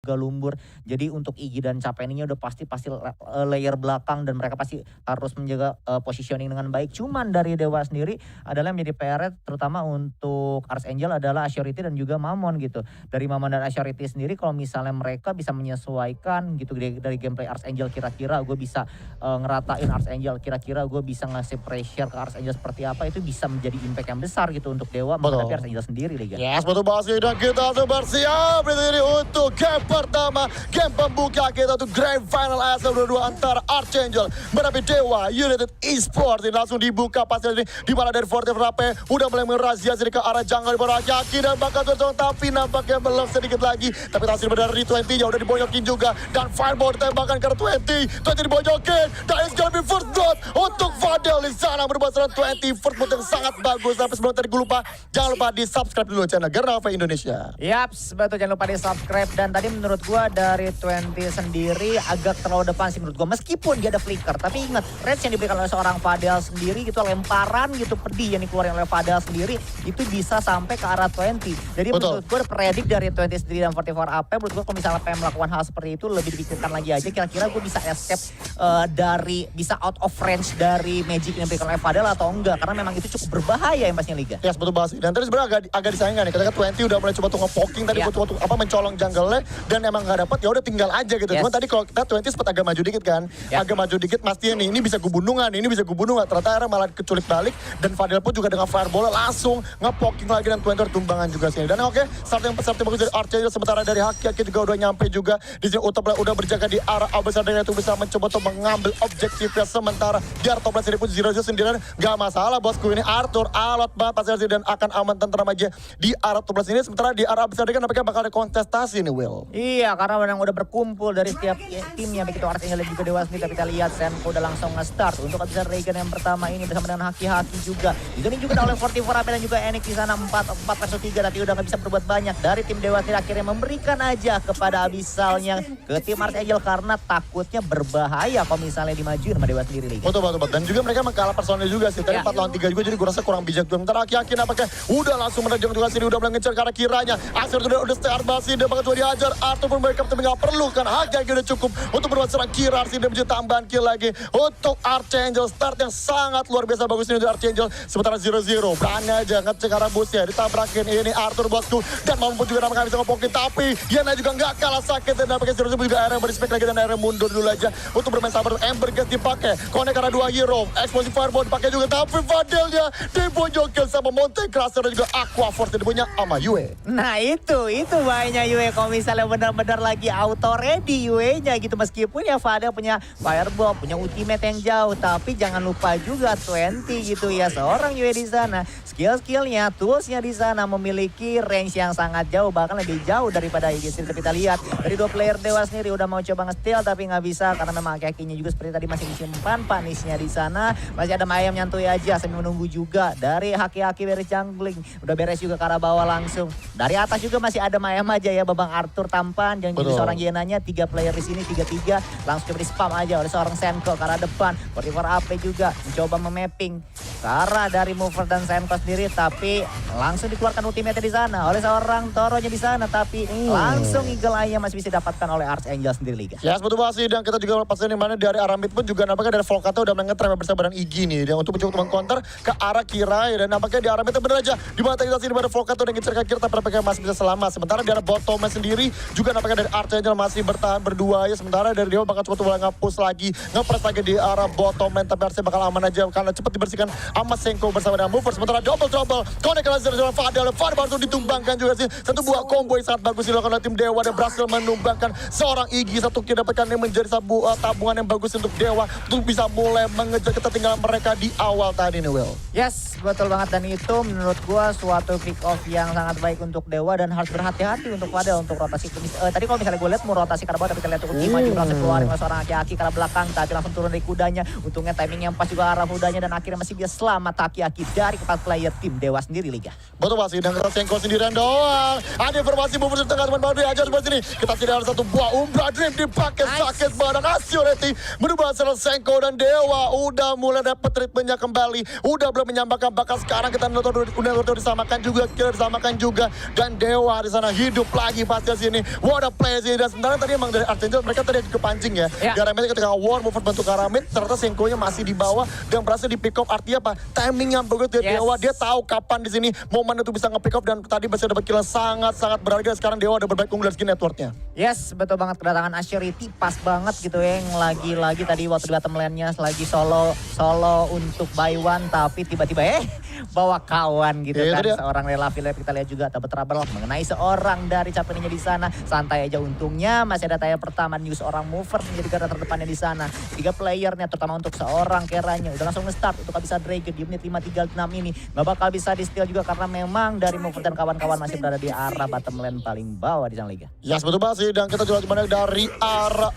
juga lumbur. Jadi untuk Iggy dan Capeninya udah pasti pasti layer belakang dan mereka pasti harus menjaga positioning dengan baik. Cuman dari Dewa sendiri adalah yang menjadi PR terutama untuk Archangel adalah Assurity dan juga Mamon gitu. Dari Mamon dan Assurity sendiri kalau misalnya mereka bisa menyesuaikan gitu dari gameplay Archangel, kira-kira gue bisa ngeratain Archangel, kira-kira gue bisa ngasih pressure ke Archangel seperti apa, itu bisa menjadi impact yang besar gitu untuk Dewa menghadapi Archangel sendiri, Liga. Yes, betul banget, dan kita langsung bersiap ini untuk game pertama, game pembuka kita untuk Grand Final ASL 22 antara Archangel menghadapi Dewa United Esports. Ini langsung dibuka pasti ini di mana dari Forte Frappe udah mulai merazia sini ke arah jungle di bawah Yaki dan bakal tuntun, tapi nampaknya belum sedikit lagi. Tapi hasil dari 20-nya udah dibonyokin juga dan Fireball ditembakkan ke 20 dibonyokin dan it's gonna be first blood untuk Fadel di sana berubah serangan 20 first blood yang sangat bagus. Tapi sebelum tadi gue lupa, jangan lupa di subscribe dulu channel Garnava Indonesia. Yaps, betul, jangan lupa di subscribe. Dan tadi menurut gua dari 20 sendiri agak terlalu depan sih menurut gua. Meskipun dia ada flicker, tapi ingat range yang diberikan oleh seorang Fadel sendiri gitu, lemparan gitu pedih yang dikeluarin oleh Fadel sendiri itu bisa sampai ke arah 20. Jadi menurut gua predik dari 20 sendiri dan 44 AP, menurut gua kalau misalnya pengen melakukan hal seperti itu lebih dipikirkan lagi aja, kira-kira gua bisa escape dari, bisa out of range dari magic yang diberikan oleh Fadel atau enggak, karena memang itu cukup berbahaya yang pastinya, Liga. Yes, betul banget. Dan tadi sebenarnya agak disayangkan nih, ketika 20 udah mulai coba tuh nge-poking tadi buat mencolong jungle-nya dan emang gak dapet, ya udah tinggal aja gitu. Cuman tadi kalau kita 20 sempat agak maju dikit kan, agak maju dikit pastinya nih, ini bisa gue bunuh nggak nih, ini bisa gue bunuh nggak, ternyata akhirnya malah keculik balik dan Fadel pun juga dengan fireball langsung nge-poking lagi dan 20 tumbangan juga sini. Dan oke, start yang bagus dari Archangel, sementara dari Haki juga udah nyampe juga di sini. Utama udah berjaga di arah Abesar dan itu bisa mencoba untuk mengambil objektifnya, sementara di arah top lane sendiri pun Zero sendirian gak masalah bosku, ini Arthur alot banget pasti dan akan aman tentram aja di arah top lane ini. Sementara di arah Abesar kan nampaknya bakal ada kontestasi nih, Will. Iya, karena memang udah berkumpul dari setiap timnya, baik itu Archangel dan juga Dewa sendiri. Tapi kita lihat Senko udah langsung nge-start untuk Abesar Regan yang pertama ini bersama dengan Haki juga. Ini juga oleh 44 AP dan juga Enik di sana 4 versus 3, tapi udah gak bisa berbuat banyak. Dari tim Dewa sendiri akhirnya memberikan aja kepada Abissalnya ke tim Archangel karena takutnya berbahaya kalau misalnya dimajuin sama Dewa sendiri, Liga. Betul. Dan juga mereka kalah personil juga sih. Tadi 4 lawan 3 juga, jadi gue rasa kurang bijak. Bentar Haki nampaknya udah langsung menerjang juga sini, udah mulai ngejar ke arah kiranya. Akhir udah start basi, dia bakal coba dihajar. Arthur pun mereka tapi gak perlu kan. Haki udah cukup untuk berbuat serang kira. Dia menjadi tambahan kill lagi untuk Archangel. Start yang sangat luar biasa bagus ini untuk Archangel. Sementara 0-0 berani aja ngecek arah busnya, ditabrakin ini Arthur bosku. Dan mampu juga nampaknya bisa ngepokin, tapi Yana juga gak kalah sakit. Dan nampaknya 0-0 juga akhirnya berespek lagi dan akhirnya mundur dulu aja untuk bermain sabar. Ember ganti pakai connect karena 2 hero, explosive fireball dipakai juga, tapi Fadelnya dibonyokin sama Monte Crusher dan juga Aqua Force dipunya sama Yue. Nah itu bahayanya Yue kalau misalnya benar-benar lagi auto ready Yue-nya gitu. Meskipun ya Fadel punya fireball, punya ultimate yang jauh, tapi jangan lupa juga 20 gitu ya, seorang Yue di sana. Skill-skillnya, toolsnya di sana memiliki range yang sangat jauh, bahkan lebih jauh daripada Iggy. Kita lihat dari 2 player Dewa sendiri udah mau coba nge-steal tapi nggak bisa karena memang kakinya juga seperti tadi masih disimpan panisnya di sana. Masih ada Mayam nyantui aja sambil menunggu juga dari Haki beres jungling. Udah beres juga ke arah bawah langsung. Dari atas juga masih ada Mayam aja ya, Babang Arthur tampan dan juga seorang Yenanya. 3 player di sini 3-3 langsung coba di spam aja oleh seorang Senko ke arah depan. 44 AP juga mencoba memapping ke arah dari mover dan Senko sendiri, tapi langsung dikeluarkan ultimate di sana oleh seorang Toronya di sana, tapi langsung Eagle Eye masih bisa didapatkan oleh Archangel sendiri, Liga. Ya, betul banget sih, dan kita juga pastiin di mana dari arah mid pun juga nampaknya dari Volkata udah mengetrem bersama dengan Iggy nih dan untuk mencoba mengcounter ke arah Kira ya, dan nampaknya di arah mid bener aja di mana kita sini pada Volkata udah ngincer ke Kira tapi nampaknya masih bisa selamat. Sementara di arah bottomnya sendiri juga nampaknya dari Archangel masih bertahan berdua ya, sementara dari dia bakal coba nge-push lagi, nge-press lagi di arah bottom lane, tapi harusnya bakal aman aja karena cepat dibersihkan sama Senko bersama dengan Mover. Sementara double trouble connect laser dengan Fadel baru ditumbangkan juga sih, satu buah combo yang sangat bagus dilakukan oleh tim Dewa dan berhasil menumbangkan seorang Iggy. Satu kill dapatkan yang menjadi tabungan yang bagus untuk Dewa untuk bisa mulai mengejar ketertinggalan mereka di awal tadi nih, Will. Yes, betul banget, dan itu menurut gua suatu pick off yang sangat baik untuk Dewa dan harus berhati-hati untuk Fadel untuk rotasi. Tadi kalau misalnya gue lihat mau rotasi ke bawah, tapi kita lihat untuk Ultima juga langsung keluarin oleh seorang Haki ke arah belakang, tapi langsung turun dari kudanya. Untungnya timing yang pas juga arah kudanya dan akhirnya masih bisa selamat Taki-Aki dari keempat player tim Dewa sendiri Liga. Betul pasti, dan Senko sendirian doang. Ada informasi movers di tengah teman-teman aja seperti ini. Kita tidak ada satu buah Umbra Dream dipakai sakit badan Asyureti. Merubah Senko dan Dewa udah mulai dapat treatmentnya kembali. Udah belum menyamakan, bahkan sekarang kita udah disamakan juga, kita disamakan juga. Dan Dewa di sana hidup lagi pasti di sini. What a play sih. Dan sebenarnya tadi emang dari Archangel mereka tadi kepancing ya. Garamit ketika war movers bentuk Garamit, ternyata Senko-nya masih di bawah dan berhasil di pick up. Artinya apa? Timing yang bagus dari Dewa. Dia tahu kapan di sini momen itu bisa nge-pick up dan tadi bisa dapat kill sangat-sangat berharga. Sekarang Dewa udah berbaik unggul dari skin networknya. Yes, betul banget kedatangan Asyuriti pas banget gitu ya. Yang lagi-lagi tadi waktu di bottom lane-nya lagi solo untuk buy one tapi tiba-tiba bawa kawan gitu kan. Seorang Rela Philip kita lihat juga dapat trouble mengenai seorang dari capaiannya di sana. Santai aja untungnya masih ada tayar pertama news seorang mover menjadi garda terdepannya di sana. 3 playernya terutama untuk seorang Keranya udah langsung nge-start untuk bisa Dragon di menit 5:36 ini. Gak bakal bisa di steal juga karena memang dari mover dan kawan-kawan masih berada di arah bottom lane paling bawah di sana Liga. Yes, betul banget sih. Dan kita juga cuma dari arah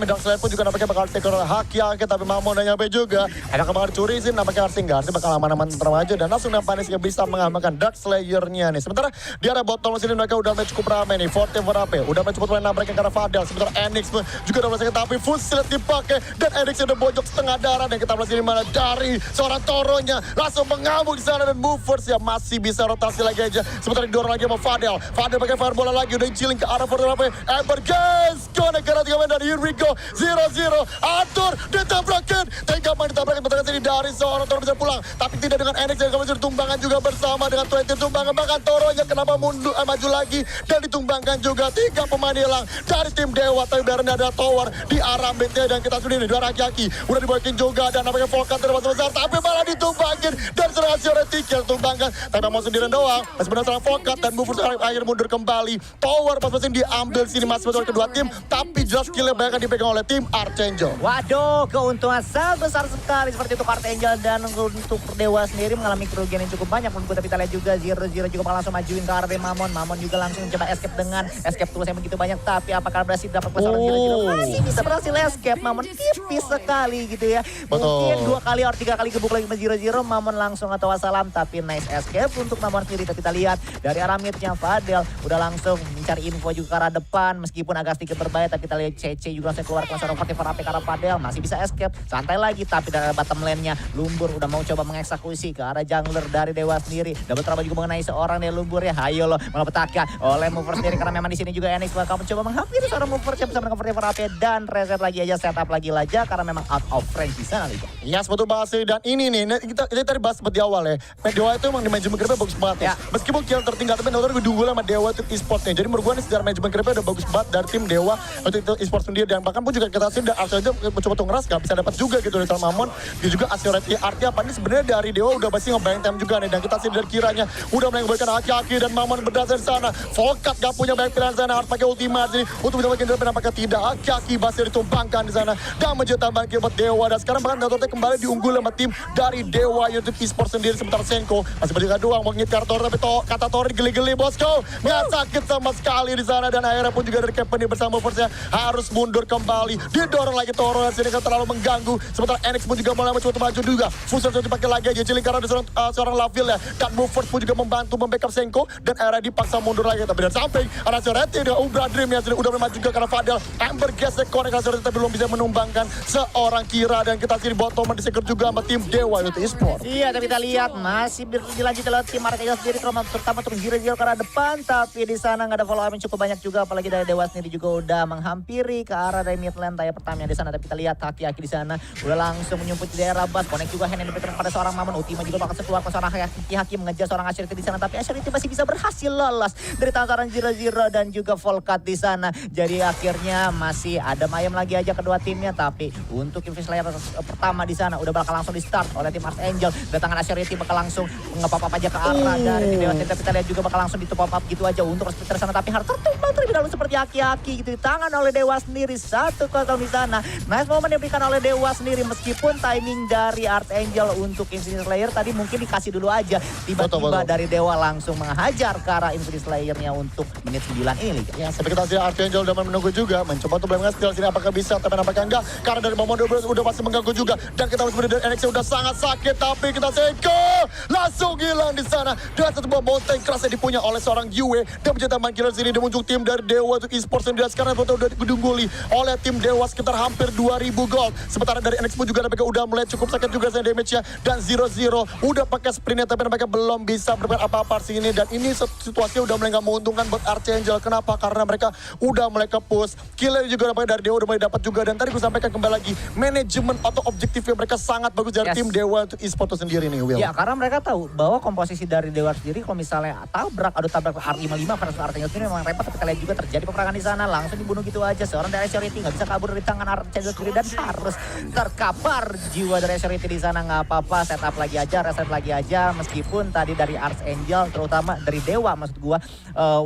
Dark Slide pun juga nampaknya bakal take over Haki-Aki. Tapi Mamon udah nyampe juga. Ada bakal dicuri sih, nampaknya harus tinggal. Sih bakal aman-aman tenteram aja. Dan langsung Nampanis bisa mengamankan Dark Slayer-nya nih. Sementara di arah bottom sini mereka udah cukup ramai nih. Forte Verape udah cukup ramai mereka karena Fadel. Sementara Enix pun juga udah sakit tapi full slot dipakai. Dan Enix udah bojok setengah darah. Dan kita melihat ini mana dari seorang Toronya langsung mengamuk di sana. Dan movers ya masih bisa rotasi lagi aja. Sementara didorong lagi sama Fadel. Fadel pakai firebola lagi udah chilling ke arah Forte Verape. Ember guys, negara 3 main dari here we go 0-0. Arthur ditabrakin. Tega main ditabrakin bentar sini dari seorang Toro bisa pulang. Tapi tidak dengan Enix yang kami ditumbangkan juga bersama dengan 20 tumbangkan. Bahkan Toronya kenapa mundur maju lagi dan ditumbangkan juga 3 pemain hilang dari tim Dewa. Tapi udah ada tower di arah mid-nya dan kita sudah ini dua Haki-Aki udah dibawakin juga dan namanya Volkan termasuk besar tapi malah ditumbangkan dan serang Asyureti tumbangkan. Tapi mau sendirian doang. Masih benar serang Volkan dan movers akhir mundur kembali. Tower pas-pasin diambil sini masih betul kedua tim tapi jelas killnya banyak dipegang oleh tim Archangel. Waduh, keuntungan sangat besar sekali seperti itu Archangel dan untuk Dewa sendiri mengalami kerugian yang cukup banyak. Tapi kita lihat juga Zero juga langsung majuin ke arah Mamon. Mamon juga langsung coba escape dengan escape tools yang begitu banyak. Tapi apakah berhasil dapat seorang Zero? Masih bisa berhasil escape. Mamon tipis sekali gitu ya. Mungkin 2 kali atau 3 kali gebuk lagi sama Zero. Mamon langsung atau wassalam. Tapi nice escape untuk Mamon sendiri. Kita lihat dari arah midnya Fadel udah langsung mencari info juga ke arah depan. Meskipun agak sedikit berbahaya tapi kita lihat CC juga langsung keluar ke seorang Forte Verape ke arah Fadel. Masih bisa escape. Santai lagi tapi dari bottom lane-nya Lumbur udah mau coba mengeksekusi ke arah jungler dari Dewa sendiri. Double trouble juga mengenai seorang dari Lumbur ya. Hayo loh melapetaka oleh mover sendiri karena memang di sini juga Enix bakal mencoba menghampiri seorang mover yang bisa menangkap Forte Verape dan reset lagi aja setup lagi karena memang out of range di sana Liga. Yes, betul banget sih. Dan ini nih kita tadi bahas seperti awal ya. Dewa itu emang di manajemen grabnya bagus banget ya. Meskipun kill tertinggal tapi nonton gue duel sama Dewa itu e-sportnya. Jadi menurut gue nih secara manajemen grabnya udah bagus banget dari tim Dewa untuk itu e-sport sendiri. Dan bahkan pun juga kita sih dan Arthur mencoba untuk ngeras gak bisa dapat juga gitu dari Mamon. Dia juga Asyureti. Artinya apa ini sebenarnya dari Dewa udah pasti ngebayang time juga nih. Dan kita sih dari kiranya udah mulai memberikan Haki-Aki dan Mamon berdasar di sana. Volkat gak punya banyak pilihan sana. Harus pakai ultima sini untuk bisa bikin drop nampaknya tidak. Haki-Aki masih ditumbangkan di sana. Dan menjadi tambahan kill buat Dewa. Dan sekarang bahkan Datorte kembali diunggul sama tim dari Dewa YouTube e-sport sendiri. Sementara Senko masih berdiri doang mau ngit Tor tapi kata Tor geli-geli bosku. Nggak sakit sama sekali di sana dan akhirnya pun juga dari Captain bersama Force harus mundur kembali. Didorong lagi Toro dan sini kan terlalu mengganggu. Sementara Enix pun juga mulai mencoba maju juga. Fuser dipakai lagi aja Ciling karena ada seorang Laville ya. Dan Movers pun juga membantu membackup Senko dan akhirnya dipaksa mundur lagi. Tapi dari samping ada Asyureti dengan Umbra Dream yang udah memang juga karena Fadel Ember gesek connect Asyureti tapi belum bisa menumbangkan seorang Kira dan kita sini bottom disekir juga sama tim Dewa itu e-sport. Iya, tapi kita lihat masih dilanjut oleh tim Archangel sendiri terutama untuk Zero ke arah depan tapi di sana nggak ada follow up yang cukup banyak juga apalagi dari Dewa sendiri juga udah menghampiri ke arah dari mid lane tayar pertama di sana. Tapi kita lihat Haki-Aki di sana udah langsung menyumput di daerah bas connect juga hand yang diberikan pada seorang Mamon. Ultima juga bakal keluar ke seorang Haki-Aki mengejar seorang Asyureti di sana tapi Asyureti masih bisa berhasil lolos dari tangan Zero dan juga Volkat di sana. Jadi akhirnya masih ada ayam lagi aja kedua timnya tapi untuk Invis Layer pertama di sana udah bakal langsung di start oleh tim Archangel. Datangan Asyureti bakal langsung nge-pop up aja ke arah dari tim Dewa. Tapi kita lihat juga bakal langsung di-top up gitu aja untuk Respecter sana tapi harus tertumbang terlebih dahulu seperti Haki-Aki gitu di tangan oleh Dewa sendiri 1-0 di sana. Nice momen diberikan oleh Dewa sendiri meskipun timing dari Archangel untuk Infinity Slayer tadi mungkin dikasih dulu aja. Tiba-tiba dari Dewa langsung menghajar ke arah Infinity Slayer-nya untuk menit 9 ini. Ya, sampai kita lihat Archangel udah menunggu juga mencoba untuk mengambil sini apakah bisa tapi nampaknya enggak karena dari Mamon udah pasti mengganggu juga dan kita harus dari NXT udah sangat sakit, tapi kita Senko langsung hilang di sana. Dan satu buah mountain crush yang dipunya oleh seorang Yue dan mencetak main killer sini di muncul tim dari Dewa untuk esports yang sekarang udah digungguli oleh tim Dewa sekitar hampir 2000 gold. Sementara dari NX pun juga mereka udah mulai cukup sakit juga saya damage-nya, dan 0-0 udah pakai sprintnya tapi mereka belum bisa berbuat apa-apa sini, dan ini situasinya udah mulai gak menguntungkan buat Archangel. Kenapa? Karena mereka udah mulai ke push. Killer juga dari Dewa udah mulai dapat juga, dan tadi gue sampaikan kembali lagi manajemen atau objektifnya mereka sangat bagus dari tim Dewa untuk esports itu sendiri nih, Will. Ya, karena mereka tahu bahwa komposisi dari Dewa sendiri kalau misalnya adu tabrak R55 versus Archangel ini memang repot, tapi kalian juga terjadi peperangan di sana, langsung dibunuh gitu aja. Seorang dari Surety nggak bisa kabur dari tangan Archangel sendiri dan harus terkapar jiwa dari Surety di sana. Nggak apa-apa, setup lagi aja, reset lagi aja. Meskipun tadi dari Archangel, terutama dari Dewa maksud gua,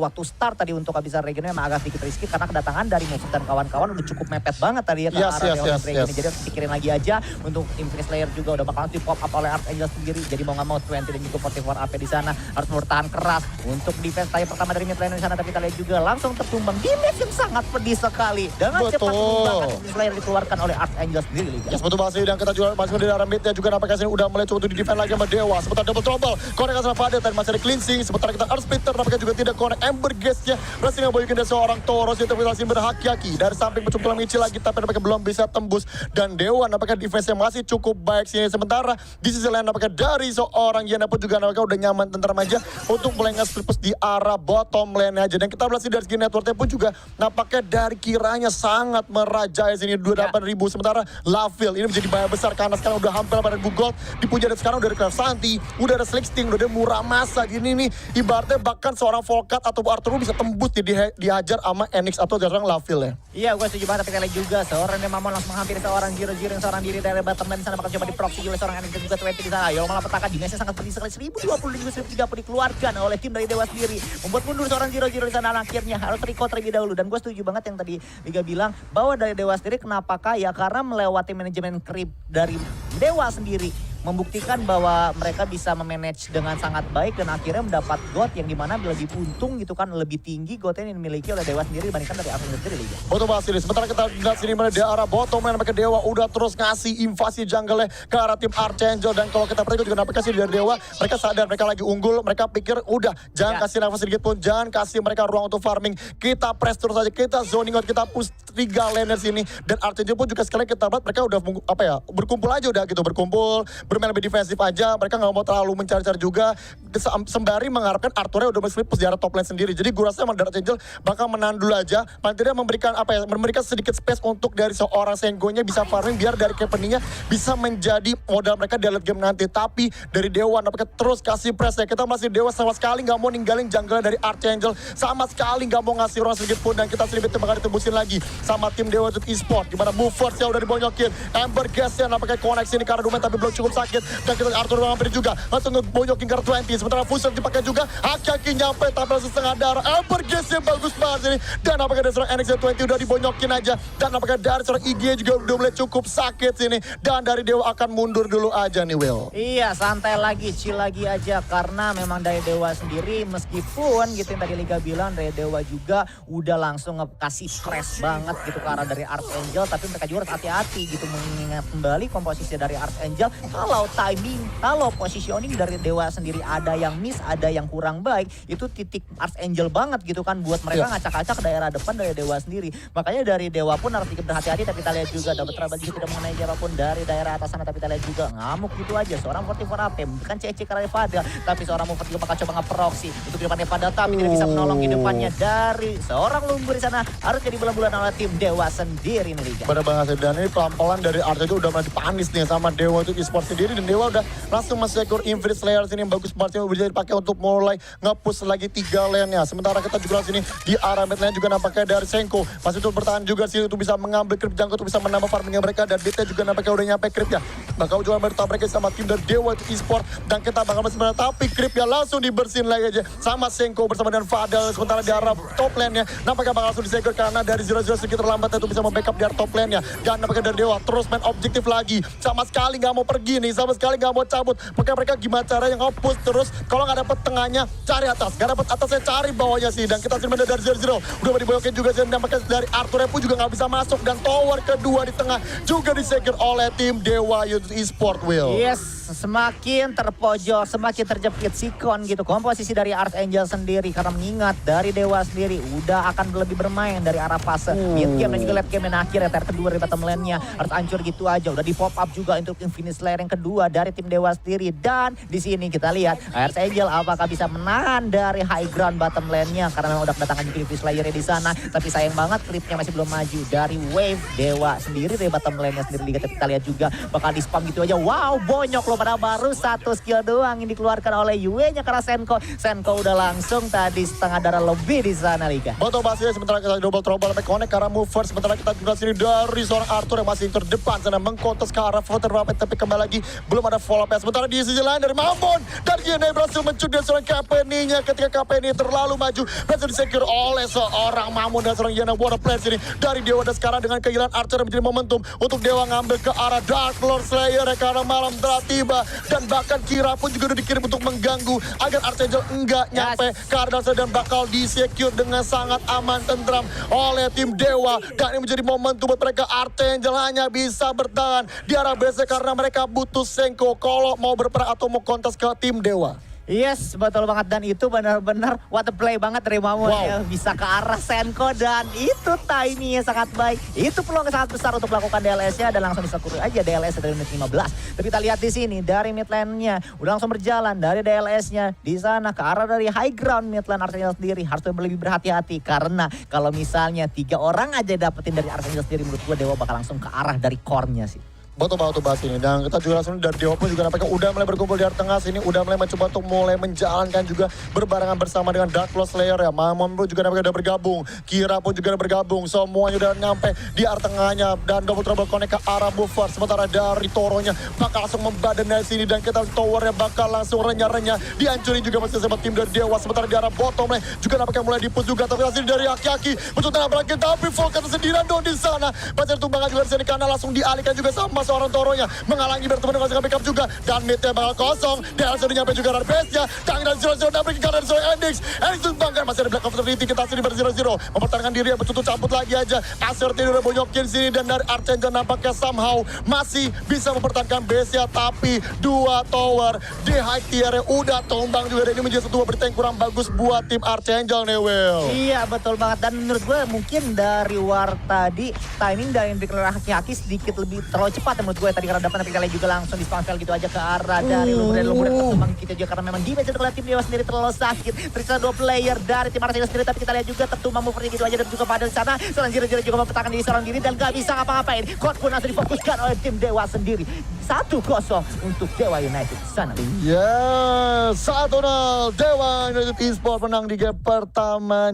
waktu start tadi untuk kehabisan regennya memang agak sedikit risky karena kedatangan dari Move dan kawan-kawan udah cukup mepet banget tadi ya ke arah Dewa Dragon ini. Jadi harus pikirin lagi aja untuk Infinite Slayer juga udah bakalan di pop up oleh Archangel sendiri. Jadi mau nggak mau 20 dan juga 44 AP di sana harus bertahan keras untuk defense tayang pertama dari mid lane di sana, tapi kita lihat juga langsung tertumbang di match yang sangat pedih sekali dengan cepat mengembangkan Infinite Slayer dikeluarkan oleh Archangel sendiri. Ya, betul banget, dan kita juga masih di dalam midnya juga nampaknya sini udah mulai coba untuk di defend lagi sama Dewa. Sebentar double trouble, connect sama Fadil dan masih ada cleansing. Sementara kita Earth Splitter nampaknya juga tidak connect. Ember Gaze-nya berhasil ngeboykin dari seorang Tauros yang terpilih berhaki-haki dari samping mencoba mengicil lagi, tapi nampaknya belum bisa tembus, dan Dewa nampaknya defense-nya masih cukup baik sini. Sementara di sisi lain nampaknya dari seorang Yana pun juga nampaknya udah nyaman tenteram aja untuk mulai nge-stripus di arah bottom lane aja. Dan kita lihat dari segi networknya pun juga nampaknya dari kiranya sangat merajai sini 28.000. Sementara Laville ini menjadi bahaya besar karena sekarang udah hampir 8.000 gold dipuja, dan sekarang udah ada Craft Santi, udah ada Slicksting, udah ada Muramasa gini nih. Ibaratnya bahkan seorang Volcat atau Arthur bisa tembus dihajar sama Enix atau jarang Laville ya. Iya, gue setuju banget, tapi kalian juga seorang Nemamon langsung menghampiri seorang Zero yang seorang diri dari bottom lane di sana, bakal coba diproxy oleh seorang Enix dan juga 20 di sana. Ayo malah petaka dimensnya sangat pedih sekali, 1020 dan juga 1030 dikeluarkan oleh tim dari Dewa sendiri, membuat mundur seorang Zero di sana. Akhirnya harus recall terlebih dahulu, dan gue setuju banget yang tadi Liga bilang bahwa dari Dewa sendiri kenapa kaya, karena melewati manajemen creep dari Dewa sendiri membuktikan bahwa mereka bisa memanage dengan sangat baik dan akhirnya mendapat gold yang dimana lebih untung gitu kan, lebih tinggi goldnya yang dimiliki oleh Dewa sendiri dibandingkan dari Archangel sendiri. Betul banget sini. Sementara kita lihat sini di arah bottom lane, mereka Dewa udah terus ngasih invasi jungle ke arah tim Archangel, dan kalau kita perhatikan juga nampaknya sih dari Dewa mereka sadar mereka lagi unggul, mereka pikir udah jangan kasih nafas sedikit pun, jangan kasih mereka ruang untuk farming, kita press terus aja, kita zoning out, kita push 3 laner sini, dan Archangel pun juga sekalian kita lihat mereka udah berkumpul aja udah gitu, berkumpul bermain lebih defensif aja, mereka nggak mau terlalu mencari-cari juga sembari mengharapkan Arthurnya udah masih di arah top lane sendiri. Jadi gue rasa emang dari Archangel bakal menahan dulu aja, paling tidak memberikan sedikit space untuk dari seorang Sengonya bisa farming biar dari Kepeningnya bisa menjadi modal mereka di late game nanti. Tapi dari Dewa nampaknya terus kasih press ya, kita masih Dewa sama sekali nggak mau ninggalin jungle dari Archangel, sama sekali nggak mau ngasih ruang sedikit pun, dan kita sedikit bakal ditembusin lagi sama tim Dewa untuk e-sport, gimana movers ya udah dibonyokin, Ember Gaze-nya nampaknya koneksi ini karena Dumen tapi belum cukup sakit, dan kita Arthur hampir juga langsung ngebonyokin ke 20. Sementara fusion dipakai juga, Haki nyampe tapi langsung setengah darah. Ember Gaze-nya bagus banget ini, dan nampaknya dari seorang NX20 udah dibonyokin aja, dan nampaknya dari seorang IG juga udah mulai cukup sakit sini, dan dari Dewa akan mundur dulu aja nih, Will. Iya, santai lagi, chill lagi aja, karena memang dari Dewa sendiri meskipun gitu yang tadi Liga bilang, dari Dewa juga udah langsung ngasih stress banget gitu ke arah dari Archangel, tapi mereka juga harus hati-hati gitu mengingat kembali komposisi dari Archangel. Kalau timing, kalau positioning dari Dewa sendiri ada yang miss, ada yang kurang baik, itu titik Archangel banget gitu kan buat mereka ngacak-acak ke daerah depan dari Dewa sendiri. Makanya dari Dewa pun harus sedikit berhati-hati, tapi kita lihat juga double trouble juga tidak mengenai siapapun dari daerah atas sana, tapi kita lihat juga ngamuk gitu aja seorang 44 AP, bukan CC karena Fadil, tapi seorang Mover juga bakal coba nge-proxy untuk di depannya Fadil, tapi tidak bisa menolong di depannya dari seorang Lumbur di sana, harus jadi bulan-bulan oleh tim Dewa sendiri nih Liga. Bener banget, dan ini pelan-pelan dari Archangel udah mulai dipanis nih sama Dewa itu e-sport sendiri, dan Dewa udah langsung men-secure Infinite Slayer sini yang bagus banget yang bisa dipakai untuk mulai nge-push lagi 3 lane-nya. Sementara kita juga sini di arah mid lane juga nampaknya dari Senko masih terus bertahan juga sih untuk bisa mengambil creep jungle untuk bisa menambah farmingnya mereka, dan BT juga nampaknya udah nyampe creep ya. Bakal juga bertabrak sama tim dari Dewa itu e-sport, dan kita bakal sebenarnya tapi creep ya langsung dibersihin lagi aja sama Senko bersama dengan Fadel. Sementara di arah top lane-nya nampaknya bakal langsung disegel karena dari 0-0 sedikit terlambat itu bisa membackup di arah top lane-nya, dan nampaknya dari Dewa terus main objektif lagi, sama sekali nggak mau pergi nih, sama sekali nggak mau cabut. Makanya mereka gimana caranya nge-push terus, kalau nggak dapet tengahnya cari atas, nggak dapet atasnya cari bawahnya sih, dan kita sini dari 0-0 udah diboyokin juga sih, dan nampaknya dari Arthur pun juga nggak bisa masuk, dan tower kedua di tengah juga disegel oleh tim Dewa Youth Esport, Will. Yes, semakin terpojok, semakin terjepit Sikon gitu. Komposisi dari Archangel sendiri karena mengingat dari Dewa sendiri udah akan lebih bermain dari arah fase mid game dan juga late game yang akhir tier kedua dari bottom lane-nya harus hancur gitu aja. Udah di pop up juga untuk Infinite Slayer yang kedua dari tim Dewa sendiri, dan di sini kita lihat Archangel apakah bisa menahan dari high ground bottom lane-nya karena memang udah kedatangan juga Infinite Slayer di sana. Tapi sayang banget creepnya masih belum maju dari wave Dewa sendiri dari bottom lane-nya sendiri. Kita lihat juga bakal di spam gitu aja. Wow, bonyok loh, padahal baru satu skill doang yang dikeluarkan oleh Yue-nya karena Senko udah langsung tadi setengah darah lebih di sana, Liga. Betul Basri, sementara kita double trouble sampai connect ke arah move first. Sementara kita juga sini dari seorang Arthur yang masih terdepan sana mengkontes ke arah floater rapid, tapi kembali lagi belum ada follow up. Sementara di sisi lain dari Mamon dan Gina berhasil mencuri seorang Kapeni-nya ketika Kapeni terlalu maju, berhasil disecure oleh seorang Mamon dan seorang Yana Water Players ini dari Dewa. Dan sekarang dengan kehilangan Archer menjadi momentum untuk Dewa ngambil ke arah Dark Lord Slayer karena malam telah tiba, dan bahkan Kira pun juga udah dikirim untuk mengganggu agar Archangel enggak nyampe ke arah dan bakal di-secure dengan sangat aman tentram oleh tim Dewa. Dan ini menjadi momentum buat mereka. Archangel hanya bisa bertahan di arah base karena mereka butuh Senko kalau mau berperang atau mau kontes ke tim Dewa. Yes, betul banget, dan itu benar-benar what a play banget dari Mamon ya. Bisa ke arah Senko dan itu timingnya sangat baik. Itu peluang sangat besar untuk melakukan DLS-nya dan langsung bisa kurang aja DLS dari menit 15. Tapi kita lihat di sini dari mid lane-nya udah langsung berjalan dari DLS-nya di sana ke arah dari high ground mid lane Archangel sendiri. Harus lebih berhati-hati karena kalau misalnya 3 orang aja dapetin dari Archangel sendiri, menurut gua Dewa bakal langsung ke arah dari core-nya sih. Betul bahas ini, dan kita juga langsung dari Dewa pun juga nampaknya udah mulai berkumpul di tengah sini, udah mulai mencoba untuk mulai menjalankan juga berbarengan bersama dengan Dark Lord Slayer ya. Mamon pun juga nampaknya udah bergabung, Kira pun juga udah bergabung, semuanya udah nyampe di area tengahnya dan double trouble connect ke arah buffer. Sementara dari Toronya bakal langsung membadan dari sini dan kita towernya bakal langsung renyah-renyah dihancurin juga masih sama tim dari Dewa. Sementara di arah bottom lane juga nampaknya mulai dipush juga, tapi hasil dari Aki-Aki mencoba nabrakin, tapi Volkan sendirian dong di sana. Baca tumbangan juga di sini karena langsung dialihkan juga sama seorang Toronya, menghalangi bertemu dengan backup juga, dan midnya bakal kosong. Dan sudah nyampe juga dari base-nya, tangan dari 0-0 dan berikan dari seorang Endix tumbangkan, masih ada Black of Eternity. Kita sini ber-0-0 mempertahankan diri yang bertutup cabut lagi aja. Acer tidur udah bonyokin sini, dan dari Archangel nampaknya somehow masih bisa mempertahankan base-nya, tapi 2 tower di high tier udah tumbang juga, dan ini menjadi satu berita yang kurang bagus buat tim Archangel nih, Will. Iya, betul banget, dan menurut gue mungkin dari War tadi timing dari yang diberikan oleh Haki-Haki sedikit lebih terlalu cepat ya menurut gue tadi, karena dapat, tapi kalian juga langsung di spawn gitu aja ke arah dari lumur teman kita juga, karena memang damage untuk tim Dewa sendiri terlalu sakit. Tersisa 2 player dari tim Arsenal sendiri, tapi kita lihat juga tertumbang movernya gitu aja, dan juga pada di sana seorang Jiro juga mempertahankan diri seorang diri dan gak bisa ngapa-ngapain. Kod pun langsung difokuskan oleh tim Dewa sendiri. 1-0 untuk Dewa United di sana. Ya, 1-0 Dewa United Esports menang di game pertama.